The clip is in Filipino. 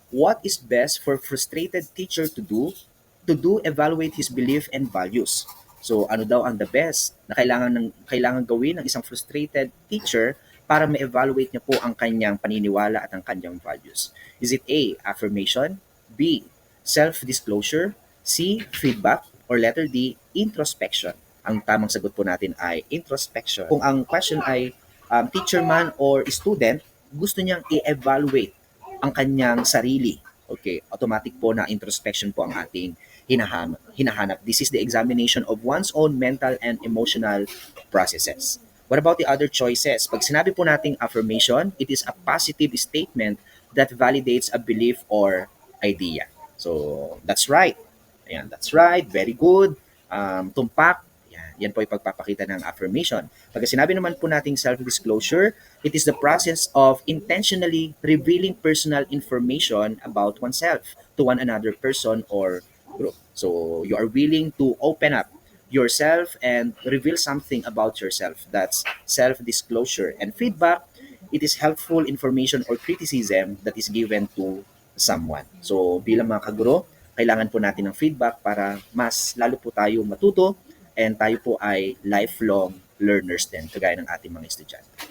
what is best for frustrated teacher to do evaluate his belief and values. So ano daw ang the best na kailangan gawin ng isang frustrated teacher para ma-evaluate niya po ang kanyang paniniwala at ang kanyang values. Is it A, affirmation, B, self-disclosure, C, feedback, or letter D, introspection? Ang tamang sagot po natin ay introspection. Kung ang question ay teacher man or student, gusto niyang i-evaluate ang kanyang sarili. Okay, automatic po na introspection po ang ating hinahanap. This is the examination of one's own mental and emotional processes. What about the other choices? Pag sinabi po nating affirmation, it is a positive statement that validates a belief or idea. So, that's right. Ayan, that's right. Very good. Tumpak. Yan po ay pagpapakita ng affirmation. Pag sinabi naman po nating self-disclosure, it is the process of intentionally revealing personal information about oneself to one another person or group. So you are willing to open up yourself and reveal something about yourself. That's self-disclosure. And feedback, it is helpful information or criticism that is given to someone. So bilang mga kaguro, kailangan po natin ng feedback para mas lalo po tayo matuto and tayo po ay lifelong learners din, kagaya ng ating mga estudyante.